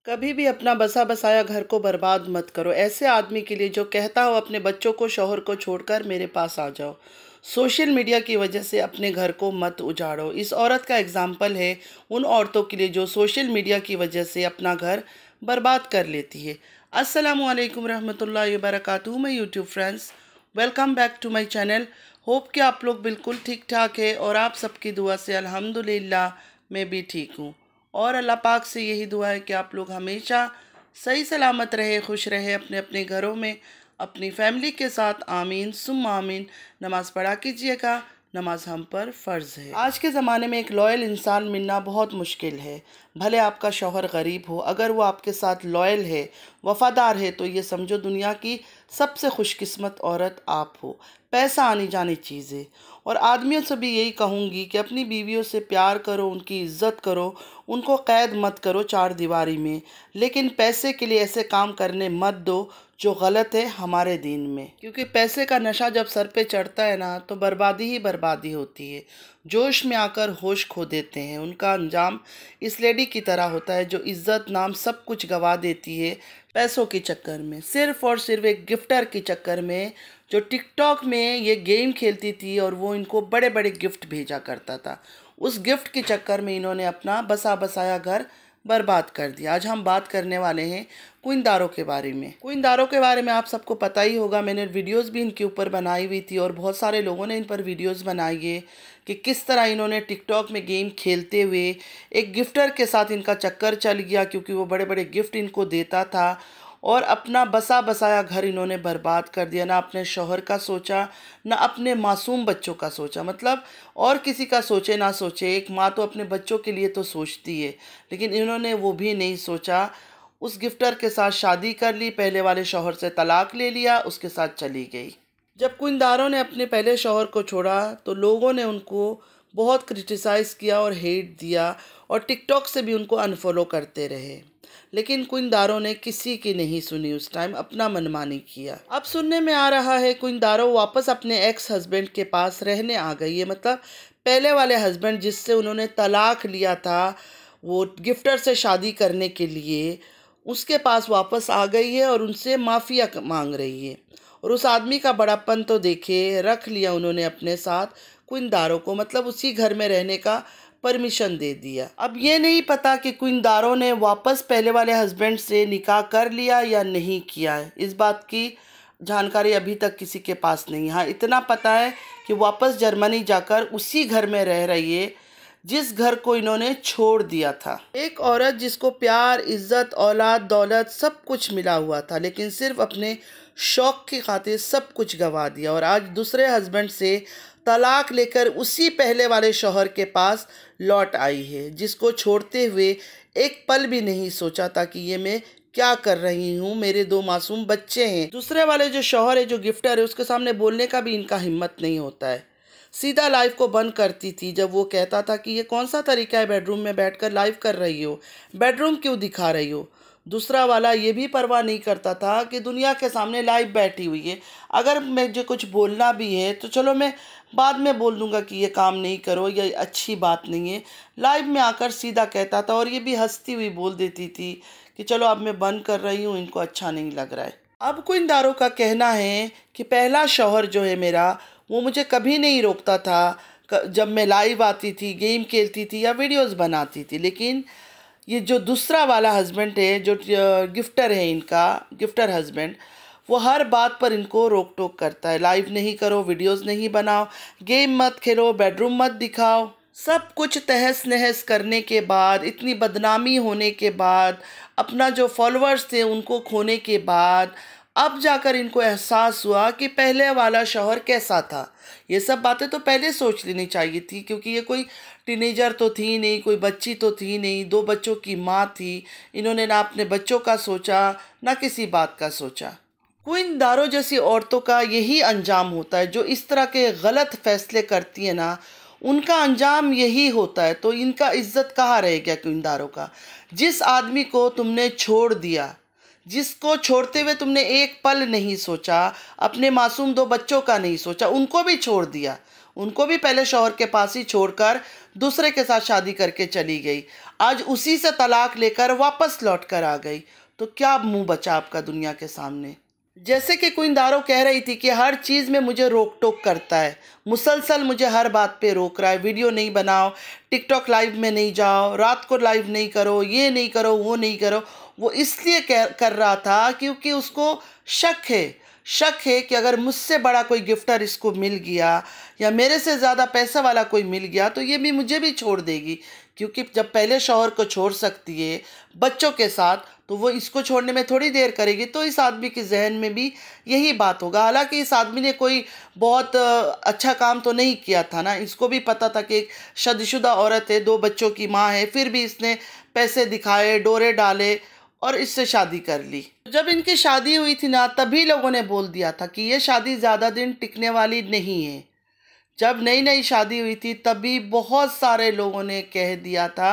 कभी भी अपना बसा बसाया घर को बर्बाद मत करो। ऐसे आदमी के लिए जो कहता हो अपने बच्चों को शौहर को छोड़कर मेरे पास आ जाओ। सोशल मीडिया की वजह से अपने घर को मत उजाड़ो। इस औरत का एग्जाम्पल है उन औरतों के लिए जो सोशल मीडिया की वजह से अपना घर बर्बाद कर लेती है। अस्सलामु अलैकुम रहमतुल्लाहि व बरकातुहू। मैं YouTube friends, welcome back to my channel. Hope कि आप लोग बिल्कुल ठीक ठाक है और आप सबकी दुआ से अल्हम्दुलिल्लाह मैं भी ठीक हूँ। और अल्लाह पाक से यही दुआ है कि आप लोग हमेशा सही सलामत रहे, खुश रहे अपने अपने घरों में अपनी फैमिली के साथ। आमीन सुम्मा आमीन। नमाज़ पढ़ा कीजिएगा, नमाज हम पर फ़र्ज़ है। आज के ज़माने में एक लॉयल इंसान मिलना बहुत मुश्किल है। भले आपका शौहर गरीब हो, अगर वो आपके साथ लॉयल है, वफ़ादार है, तो ये समझो दुनिया की सबसे खुशकिस्मत औरत आप हो। पैसा आनी जानी चीज़ है। और आदमियों से भी यही कहूँगी कि अपनी बीवियों से प्यार करो, उनकी इज़्ज़त करो, उनको क़ैद मत करो चार दीवारी में। लेकिन पैसे के लिए ऐसे काम करने मत दो जो गलत है हमारे दीन में, क्योंकि पैसे का नशा जब सर पे चढ़ता है ना तो बर्बादी ही बर्बादी होती है। जोश में आकर होश खो देते हैं। उनका अंजाम इस लेडी की तरह होता है जो इज़्ज़त नाम सब कुछ गवा देती है पैसों के चक्कर में, सिर्फ़ और सिर्फ एक गिफ्टर के चक्कर में जो टिकटॉक में ये गेम खेलती थी और वो इनको बड़े बड़े गिफ्ट भेजा करता था। उस गिफ्ट के चक्कर में इन्होंने अपना बसा बसाया घर बर्बाद कर दिया। आज हम बात करने वाले हैं कुइंदारों के बारे में। कुइंदारों के बारे में आप सबको पता ही होगा, मैंने वीडियोस भी इनके ऊपर बनाई हुई थी और बहुत सारे लोगों ने इन पर वीडियोस बनाई है कि किस तरह इन्होंने टिकटॉक में गेम खेलते हुए एक गिफ्टर के साथ इनका चक्कर चल गया, क्योंकि वो बड़े बड़े गिफ्ट इनको देता था और अपना बसा बसाया घर इन्होंने बर्बाद कर दिया। ना अपने शौहर का सोचा, ना अपने मासूम बच्चों का सोचा। मतलब और किसी का सोचे ना सोचे, एक माँ तो अपने बच्चों के लिए तो सोचती है, लेकिन इन्होंने वो भी नहीं सोचा। उस गिफ्टर के साथ शादी कर ली, पहले वाले शौहर से तलाक ले लिया, उसके साथ चली गई। जब कुइंदारों ने अपने पहले शौहर को छोड़ा तो लोगों ने उनको बहुत क्रिटिसाइज़ किया और हेट दिया और टिकटॉक से भी उनको अनफॉलो करते रहे। लेकिन कुइंदारों ने किसी की नहीं सुनी, उस टाइम अपना मनमानी किया। अब सुनने में आ रहा है कुइंदारों वापस अपने एक्स हस्बैंड के पास रहने आ गई है। मतलब पहले वाले हस्बैंड जिससे उन्होंने तलाक लिया था, वो गिफ्टर से शादी करने के लिए, उसके पास वापस आ गई है और उनसे माफ़िया मांग रही है। और उस आदमी का बड़ापन तो देखे, रख लिया उन्होंने अपने साथ कुइंदारों को, मतलब उसी घर में रहने का परमिशन दे दिया। अब ये नहीं पता कि कुइंदारों ने वापस पहले वाले हस्बैंड से निकाह कर लिया या नहीं किया है। इस बात की जानकारी अभी तक किसी के पास नहीं। हाँ, इतना पता है कि वापस जर्मनी जाकर उसी घर में रह रही है जिस घर को इन्होंने छोड़ दिया था। एक औरत जिसको प्यार, इज्जत, औलाद, दौलत सब कुछ मिला हुआ था, लेकिन सिर्फ अपने शौक की खातिर सब कुछ गंवा दिया और आज दूसरे हस्बैंड से तलाक लेकर उसी पहले वाले शौहर के पास लौट आई है, जिसको छोड़ते हुए एक पल भी नहीं सोचा था कि ये मैं क्या कर रही हूँ, मेरे दो मासूम बच्चे हैं। दूसरे वाले जो शौहर है, जो गिफ्टर है, उसके सामने बोलने का भी इनका हिम्मत नहीं होता है। सीधा लाइव को बंद करती थी जब वो कहता था कि ये कौन सा तरीका है बेडरूम में बैठकर लाइव कर रही हो, बेडरूम क्यों दिखा रही हो। दूसरा वाला ये भी परवाह नहीं करता था कि दुनिया के सामने लाइव बैठी हुई है, अगर मुझे कुछ बोलना भी है तो चलो मैं बाद में बोल दूंगा कि ये काम नहीं करो, ये अच्छी बात नहीं है। लाइव में आकर सीधा कहता था और ये भी हंसती हुई बोल देती थी कि चलो अब मैं बंद कर रही हूँ, इनको अच्छा नहीं लग रहा है। अब कुइंदारों का कहना है कि पहला शौहर जो है मेरा, वो मुझे कभी नहीं रोकता था जब मैं लाइव आती थी, गेम खेलती थी या वीडियोस बनाती थी। लेकिन ये जो दूसरा वाला हस्बैंड है, जो गिफ्टर है, इनका गिफ्टर हस्बैंड, वो हर बात पर इनको रोक टोक करता है। लाइव नहीं करो, वीडियोस नहीं बनाओ, गेम मत खेलो, बेडरूम मत दिखाओ। सब कुछ तहस नहस करने के बाद, इतनी बदनामी होने के बाद, अपना जो फॉलोअर्स थे उनको खोने के बाद, अब जाकर इनको एहसास हुआ कि पहले वाला शौहर कैसा था। ये सब बातें तो पहले सोच लेनी चाहिए थी, क्योंकि ये कोई टीनेजर तो थी नहीं, कोई बच्ची तो थी नहीं, दो बच्चों की माँ थी। इन्होंने ना अपने बच्चों का सोचा, ना किसी बात का सोचा। कुइंदारों जैसी औरतों का यही अंजाम होता है, जो इस तरह के गलत फैसले करती है ना, उनका अंजाम यही होता है। तो इनका इज्जत कहाँ रह गया कुइंदारों का। जिस आदमी को तुमने छोड़ दिया, जिसको छोड़ते हुए तुमने एक पल नहीं सोचा, अपने मासूम दो बच्चों का नहीं सोचा, उनको भी छोड़ दिया, उनको भी पहले शौहर के पास ही छोड़कर दूसरे के साथ शादी करके चली गई। आज उसी से तलाक लेकर वापस लौट कर आ गई। तो क्या मुंह बचा आपका दुनिया के सामने। जैसे कि क्वीन दारो कह रही थी कि हर चीज़ में मुझे रोक टोक करता है, मुसलसल मुझे हर बात पे रोक रहा है। वीडियो नहीं बनाओ, टिकटॉक लाइव में नहीं जाओ, रात को लाइव नहीं करो, ये नहीं करो, वो नहीं करो। वो इसलिए कर रहा था क्योंकि उसको शक है कि अगर मुझसे बड़ा कोई गिफ्टर इसको मिल गया या मेरे से ज़्यादा पैसा वाला कोई मिल गया तो ये भी मुझे भी छोड़ देगी। क्योंकि जब पहले शौहर को छोड़ सकती है बच्चों के साथ, तो वो इसको छोड़ने में थोड़ी देर करेगी। तो इस आदमी के जहन में भी यही बात होगा। हालांकि इस आदमी ने कोई बहुत अच्छा काम तो नहीं किया था ना। इसको भी पता था कि एक शादीशुदा औरत है, 2 बच्चों की माँ है, फिर भी इसने पैसे दिखाए, डोरे डाले और इससे शादी कर ली। जब इनकी शादी हुई थी ना, तभी लोगों ने बोल दिया था कि ये शादी ज़्यादा दिन टिकने वाली नहीं है। जब नई नई शादी हुई थी तभी बहुत सारे लोगों ने कह दिया था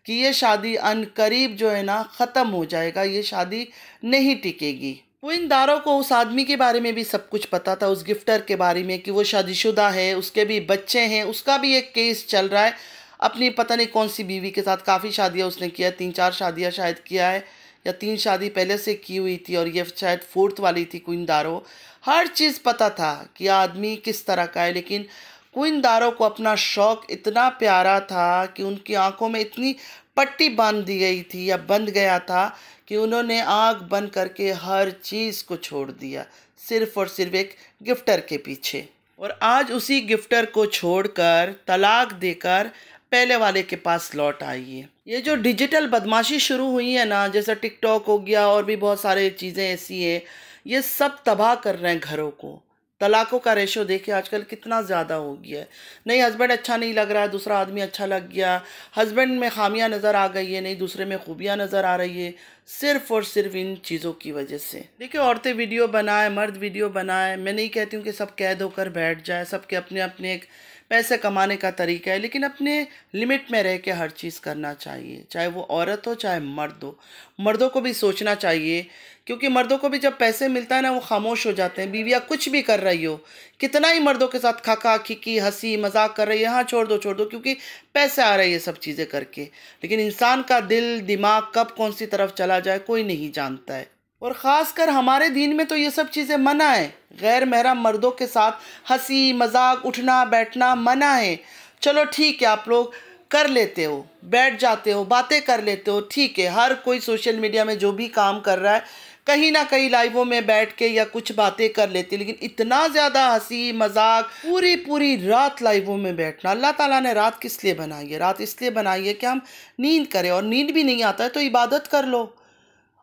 कि ये शादी अनकरीब जो है ना ख़त्म हो जाएगा, ये शादी नहीं टिकेगी। क्वीन दारो को उस आदमी के बारे में भी सब कुछ पता था, उस गिफ्टर के बारे में कि वो शादीशुदा है, उसके भी बच्चे हैं, उसका भी एक केस चल रहा है अपनी पता नहीं कौन सी बीवी के साथ। काफ़ी शादियाँ उसने किया, 3-4 शादियाँ शायद किया है या 3 शादी पहले से की हुई थी और ये शायद 4th वाली थी क्वीन दारो। हर चीज़ पता था कि आदमी किस तरह का है। लेकिन क्वीन दारो को अपना शौक़ इतना प्यारा था कि उनकी आंखों में इतनी पट्टी बांध दी गई थी या बंध गया था कि उन्होंने आँख बंद करके हर चीज़ को छोड़ दिया, सिर्फ़ और सिर्फ एक गिफ्टर के पीछे। और आज उसी गिफ्टर को छोड़कर तलाक देकर पहले वाले के पास लौट आई है। ये जो डिजिटल बदमाशी शुरू हुई है ना, जैसे टिकटॉक हो गया और भी बहुत सारे चीज़ें ऐसी हैं, ये सब तबाह कर रहे हैं घरों को। तलाकों का रेशो देखिए आजकल कितना ज़्यादा हो गया है। नहीं हस्बैंड अच्छा नहीं लग रहा है, दूसरा आदमी अच्छा लग गया, हस्बैंड में खामियां नज़र आ गई है, नहीं दूसरे में खूबियां नज़र आ रही है, सिर्फ़ और सिर्फ इन चीज़ों की वजह से। देखिए औरतें वीडियो बनाए, मर्द वीडियो बनाए, मैं नहीं कहती हूँ कि सब कैद होकर बैठ जाए, सबके अपने अपने एक पैसे कमाने का तरीका है, लेकिन अपने लिमिट में रह के हर चीज़ करना चाहिए, चाहे वो औरत हो चाहे मर्द हो। मर्दों को भी सोचना चाहिए, क्योंकि मर्दों को भी जब पैसे मिलता है ना वो खामोश हो जाते हैं। बीवियाँ कुछ भी कर रही हो, कितना ही मर्दों के साथ खाका खिकी हंसी मजाक कर रही है, हाँ छोड़ दो क्योंकि पैसे आ रही है सब चीज़ें करके। लेकिन इंसान का दिल दिमाग कब कौन सी तरफ चला जाए कोई नहीं जानता है। और ख़ासकर हमारे दीन में तो ये सब चीज़ें मना है। गैर महरम मर्दों के साथ हंसी मजाक उठना बैठना मना है। चलो ठीक है, आप लोग कर लेते हो, बैठ जाते हो, बातें कर लेते हो, ठीक है। हर कोई सोशल मीडिया में जो भी काम कर रहा है कहीं ना कहीं लाइवों में बैठ के या कुछ बातें कर लेते, लेकिन इतना ज़्यादा हंसी मजाक पूरी पूरी रात लाइवों में बैठना, अल्लाह ताला ने रात किस लिए बनाई है? रात इसलिए बनाई है कि हम नींद करें, और नींद भी नहीं आता है तो इबादत कर लो।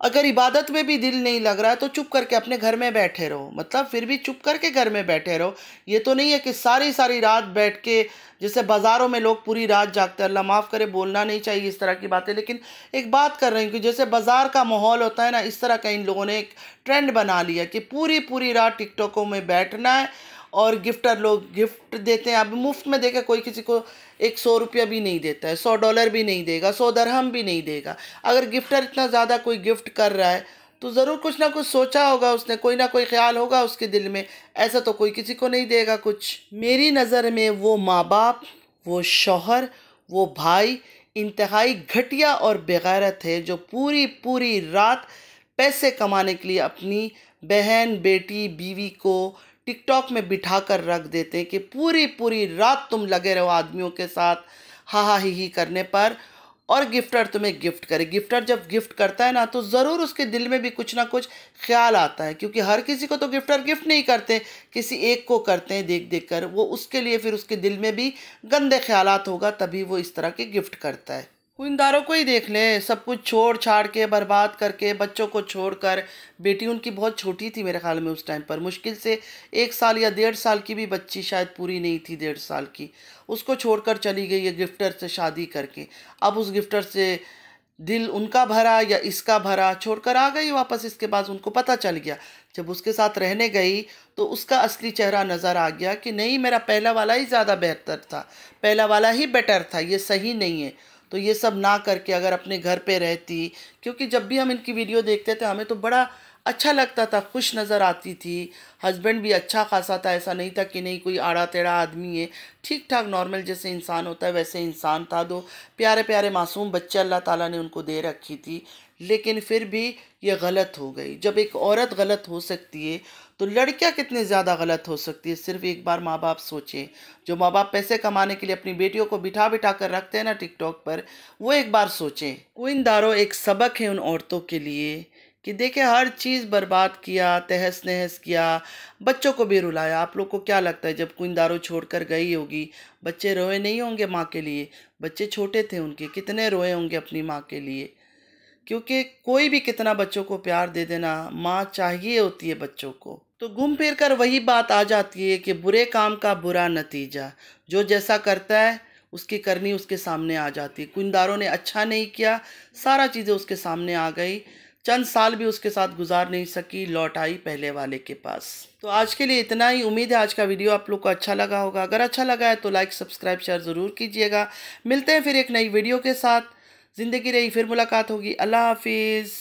अगर इबादत में भी दिल नहीं लग रहा है तो चुप करके अपने घर में बैठे रहो, मतलब फिर भी चुप करके घर में बैठे रहो। ये तो नहीं है कि सारी सारी रात बैठ के, जैसे बाज़ारों में लोग पूरी रात जागते हैं, अल्लाह माफ़ करे बोलना नहीं चाहिए इस तरह की बातें, लेकिन एक बात कर रही हूँ कि जैसे बाज़ार का माहौल होता है ना, इस तरह का इन लोगों ने एक ट्रेंड बना लिया कि पूरी पूरी रात टिकटॉकों में बैठना है और गिफ्टर लोग गिफ्ट देते हैं। अब मुफ्त में देके कोई किसी को एक 100 रुपया भी नहीं देता है, $100 भी नहीं देगा, 100 दरहम भी नहीं देगा। अगर गिफ्टर इतना ज़्यादा कोई गिफ्ट कर रहा है तो ज़रूर कुछ ना कुछ सोचा होगा उसने, कोई ना कोई ख्याल होगा उसके दिल में। ऐसा तो कोई किसी को नहीं देगा कुछ। मेरी नज़र में वो माँ बाप, वो शौहर, वो भाई इंतहाई घटिया और बेगैरत है जो पूरी पूरी रात पैसे कमाने के लिए अपनी बहन बेटी बीवी को टिकटॉक में बिठा कर रख देते हैं कि पूरी पूरी रात तुम लगे रहो आदमियों के साथ हा ही करने पर, और गिफ्टर तुम्हें गिफ्ट करे। गिफ्टर जब गिफ्ट करता है ना तो ज़रूर उसके दिल में भी कुछ ना कुछ ख्याल आता है, क्योंकि हर किसी को तो गिफ्टर गिफ्ट नहीं करते, किसी एक को करते हैं देख देख कर। वो उसके लिए फिर उसके दिल में भी गंदे ख्यालात होगा, तभी वो इस तरह के गिफ्ट करता है। कुइंदारों को ही देख ले, सब कुछ छोड़ छाड़ के बर्बाद करके बच्चों को छोड़कर, बेटी उनकी बहुत छोटी थी मेरे ख्याल में उस टाइम पर, मुश्किल से 1 साल या 1.5 साल की भी बच्ची शायद पूरी नहीं थी, 1.5 साल की, उसको छोड़कर चली गई है गिफ्टर से शादी करके। अब उस गिफ्टर से दिल उनका भरा या इसका भरा, छोड़कर आ गई वापस। इसके बाद उनको पता चल गया, जब उसके साथ रहने गई तो उसका असली चेहरा नज़र आ गया कि नहीं, मेरा पहला वाला ही ज़्यादा बेहतर था, पहला वाला ही बेटर था, ये सही नहीं है। तो ये सब ना करके अगर अपने घर पे रहती, क्योंकि जब भी हम इनकी वीडियो देखते थे हमें तो बड़ा अच्छा लगता था, खुश नज़र आती थी। हस्बैंड भी अच्छा खासा था, ऐसा नहीं था कि नहीं कोई आड़ा टेढ़ा आदमी है, ठीक ठाक नॉर्मल जैसे इंसान होता है वैसे इंसान था। दो प्यारे प्यारे मासूम बच्चे अल्लाह ताला ने उनको दे रखी थी। लेकिन फिर भी ये गलत हो गई। जब एक औरत गलत हो सकती है तो लड़कियां कितने ज़्यादा गलत हो सकती है। सिर्फ एक बार माँ बाप सोचें। जो माँ बाप पैसे कमाने के लिए अपनी बेटियों को बिठा बिठा कर रखते हैं ना टिकटॉक पर, वो एक बार सोचें। कुइंदारो एक सबक है उन औरतों के लिए कि देखे हर चीज़ बर्बाद किया, तहस नहस किया, बच्चों को भी रुलाया। आप लोग को क्या लगता है जब कुइंदारो छोड़कर गई होगी, बच्चे रोए नहीं होंगे माँ के लिए? बच्चे छोटे थे उनके, कितने रोए होंगे अपनी माँ के लिए। क्योंकि कोई भी कितना बच्चों को प्यार दे देना, माँ चाहिए होती है बच्चों को। तो घूम फिर कर वही बात आ जाती है कि बुरे काम का बुरा नतीजा। जो जैसा करता है उसकी करनी उसके सामने आ जाती है। कुंदारों ने अच्छा नहीं किया, सारा चीज़ें उसके सामने आ गई। चंद साल भी उसके साथ गुजार नहीं सकी, लौट आई पहले वाले के पास। तो आज के लिए इतना ही। उम्मीद है आज का वीडियो आप लोग को अच्छा लगा होगा। अगर अच्छा लगा है तो लाइक सब्सक्राइब शेयर ज़रूर कीजिएगा। मिलते हैं फिर एक नई वीडियो के साथ। ज़िंदगी रही फिर मुलाकात होगी। अल्लाह हाफिज़।